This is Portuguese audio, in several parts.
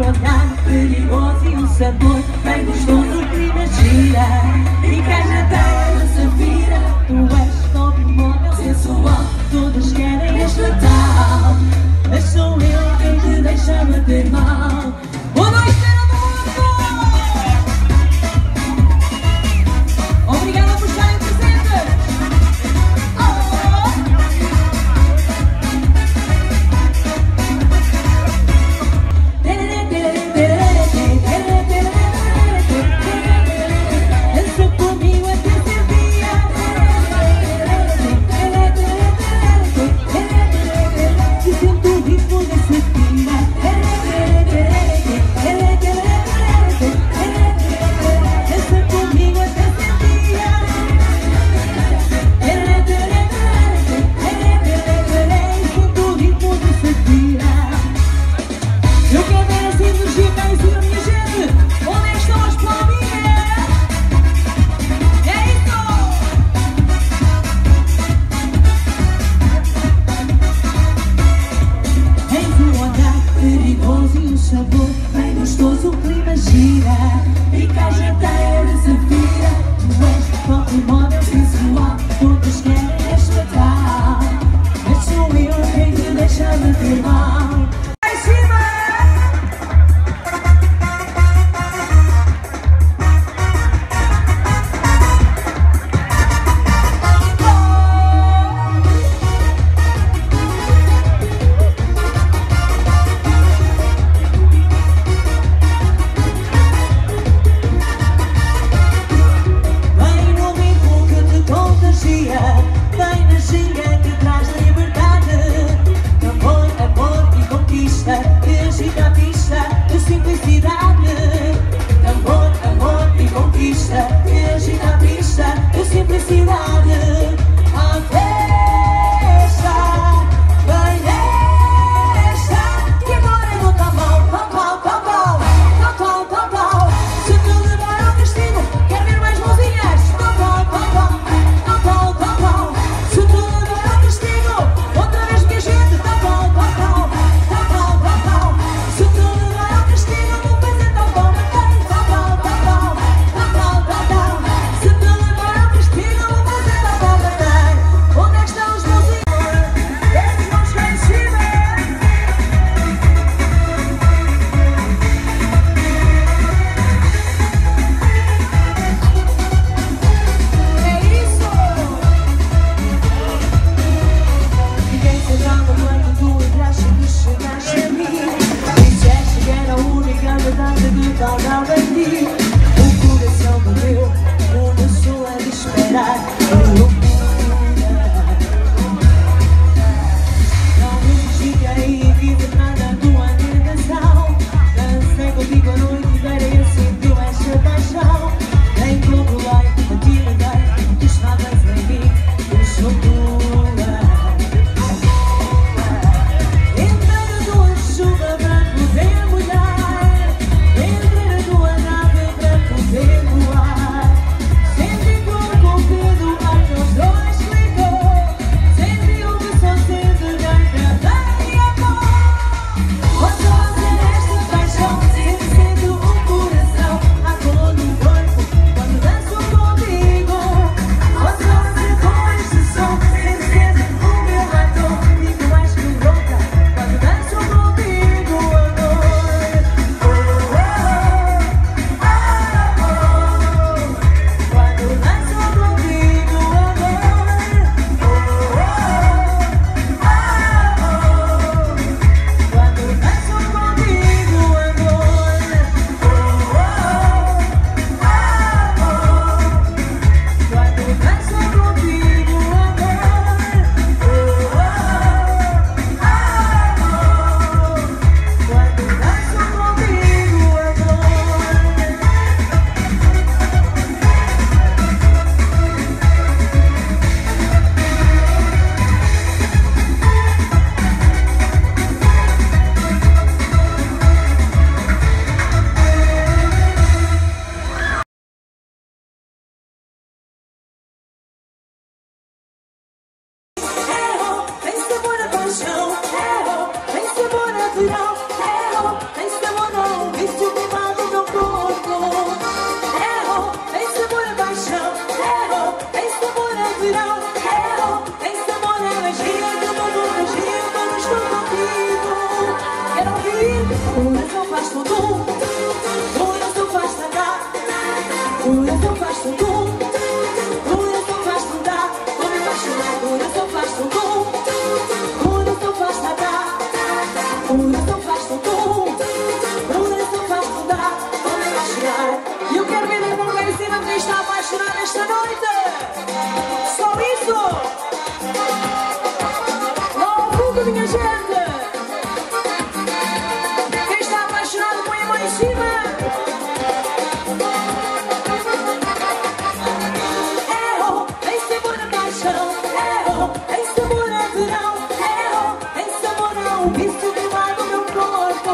olhar perigoso e um sabor bem gostoso que me gira. E cajadeira, safira, tu és top model sensual, todas querem este tal, mas sou eu quem te deixa bater mal. Boa noite, obrigada por estarem presentes. Dança comigo até ser dia. E sinto o ritmo dessa vida. Dança comigo até ser dia. Sinto o ritmo dessa vida. Eu quero ver essa energia cá em cima, minha gente. Onde é que estão as palminhas? É isso! Tens um olhar perigoso e um sabor bem gostoso, o clima gira. E cajadeira, safira, tu és top model sensual, todas querem esta tal, mas sou eu quem te deixa bater mal. faz tudo, coração faz nadar, coração faz tudo, coração faz mudar, vou me apaixonar, coração faz tudo, coração faz nadar, coração faz tudo, coração faz mudar, vou me apaixonar. E eu quero ver a mão lá em cima quem está apaixonado esta noite. Só isso! Logo fundo, minha gente! Quem está apaixonado, põe a mão em cima! É oh, em sabor a paixão. É oh, em sabor a verão. É oh, em sabor ao vício que vai no meu corpo.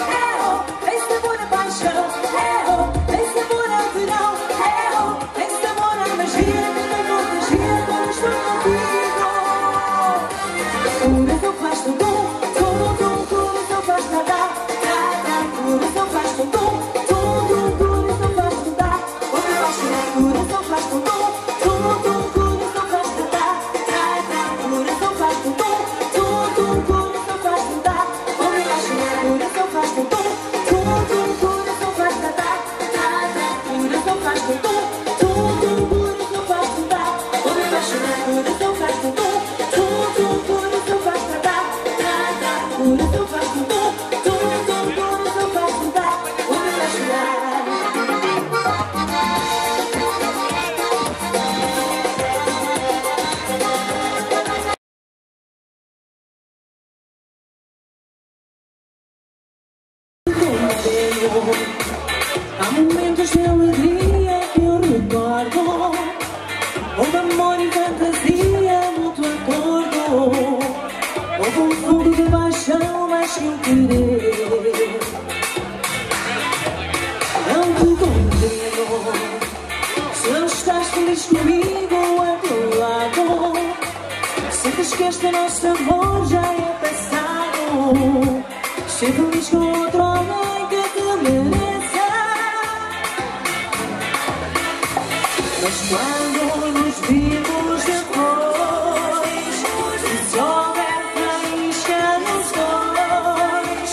É oh, em sabor a paixão. É oh, em sabor a verão. É oh, em sabor a magia que me contagia quando estou contigo. Coração faz tudo, coração faz nadar, coração faz tudo, coração faz mudar, vou me apaixonar, coração faz tudo, coração faz nadar, coração faz tudo, coração faz mudar, vou me apaixonar, coração faz tudo, coração faz nadar, coração faz tudo, coração faz mudar, vou me apaixonar, coração faz tudo, coração faz nadar, coração faz tudo, coração faz mudar, vou me apaixonar. Há momentos de alegria que eu recordo, onde amor e fantasia muito acordo, houve um fundo de paixão, mas sem querer. Não te compreendo, se não estás feliz comigo ao teu lado, sentes que este nosso amor já é passado. Ser feliz com outro homem que te mereça. Mas quando nos vimos depois, e se houver faísca nos dois,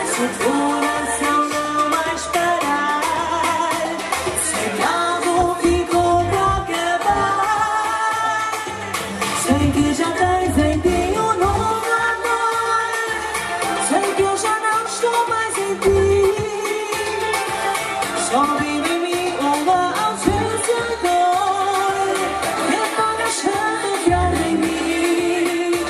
se o coração não mais parar, se algo ficou para acabar, sei que já tens em ti um novo amor, sei que eu já não estou mais em ti, só vive em mim uma ausência de dor, que apaga a chama que arde em mim.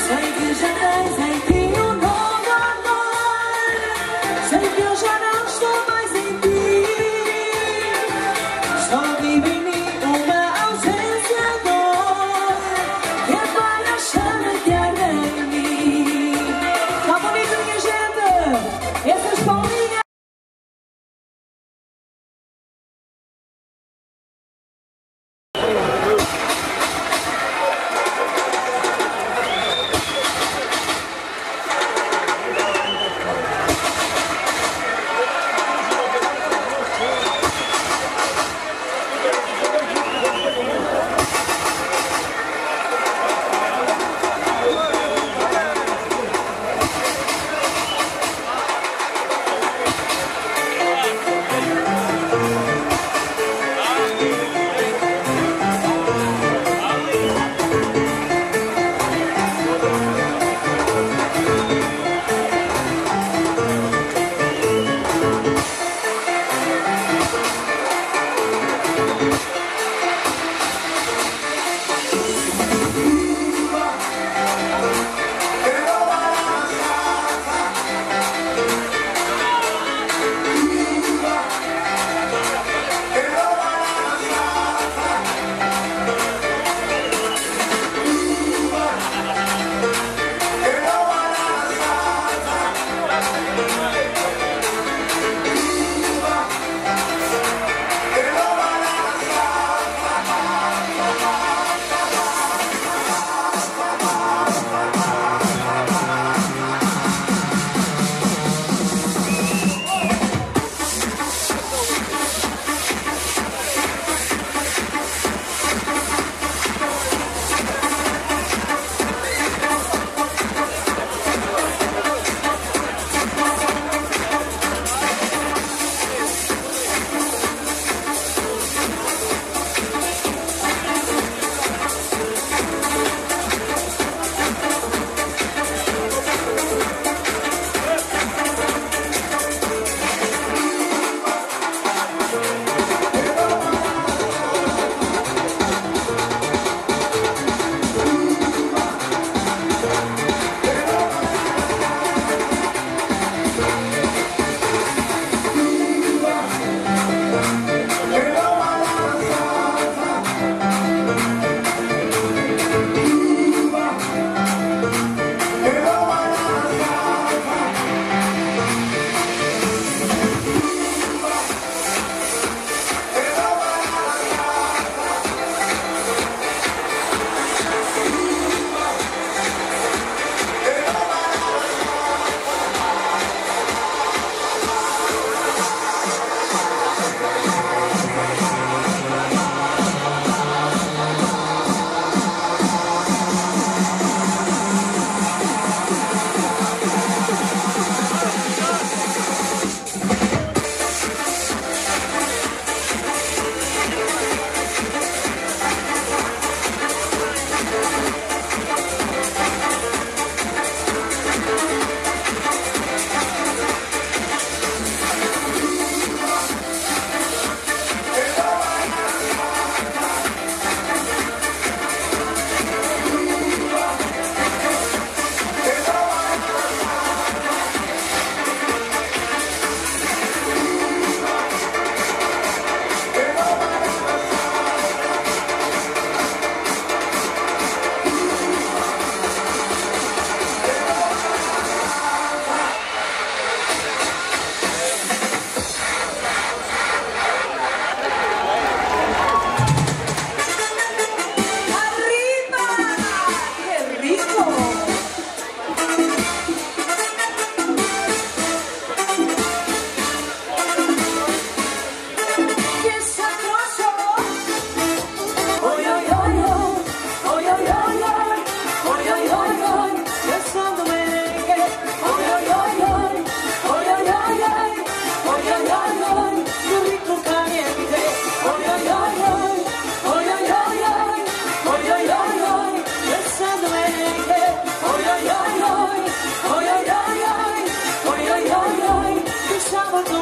Sei que já tens em ti um novo amor,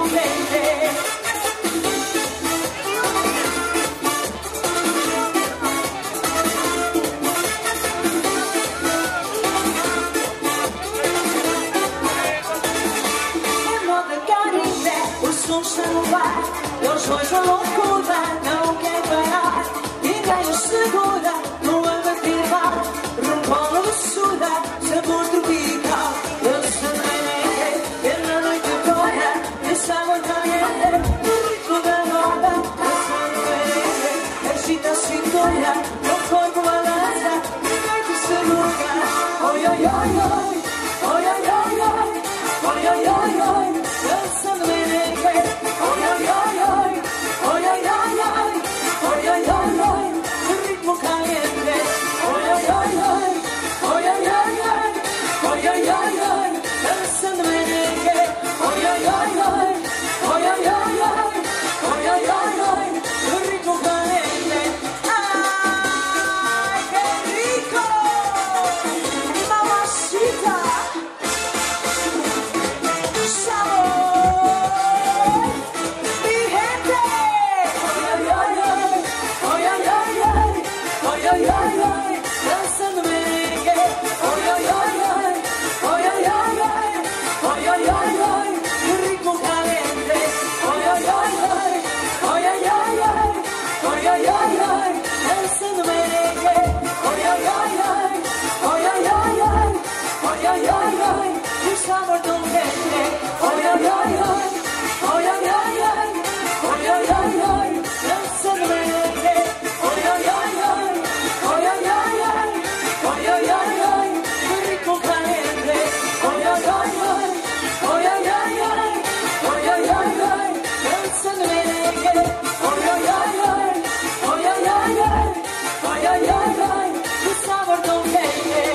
quente. É moda Caribe, o som está no ar. E os dois a loucura não quer parar. Ninguém os segura, não anda a firmar. Rebola doçura, sabor tropical. Eu sou merengue, e na noite fora, esse amor caliente. O ritmo da moda, dançando merengue. Agita a cintura, o corpo balança. Ninguém te segura. Oi, oi, oi, oi. Oi, oi, oi, oi. Oi, oi, oi, oi. Dançando merengue. Oi, oi, oi, oi. Oi, oi, oi, oi. Oi, oi, oi, oi. O ritmo caliente. Oi, oi, oi, oi. Oi, oi, oi, oi. Oi, oi, oi, oi. Dançando merengue. Oi, oi, oi, oi. Oi, oi, oi, oi. Oi, oi, oi, oi. O ritmo caliente. Ai, que rico! Mamacita! Sabor! Mi gente! Oi, oi, oi. Oi, oi, oi, oi. Oi, oi, oi, oi. Dançando merengue. Oi, oi, oi, oi. Oi, oi, oi, oi. Oi, oi, oi, oi. O ritmo caliente. Oi, oi, oi, oi. Oi, oi, oi, oi. Oi, oi, oi, oi. Dançando merengue. Oi, oi, oi, oi. Oi, oi, oi, oi. Oi, oi, oi, oi. O sabor do quente. Oi, oi, oi, oi. Oi, oi, oi, oi. Oi, oi, oi, oi. Dançando merengue. Oi, oi, oi, oi. Oi, oi, oi, oi. Oi, oi, oi, oi. O ritmo caliente. Oi, oi, oi, oi. Oi, oi, oi, oi. Oi, oi, oi, oi. Dançando merengue. Oi, oi, oi, oi. Oi, oi, oi, oi. Oi, oi, oi, oi. O sabor do quente.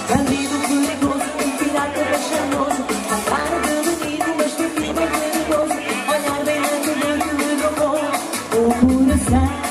Bandido perigoso, um pirata vexamoso. A cara de bonito, mas de bem perigoso. Olhar bem lentamente, levou o coração.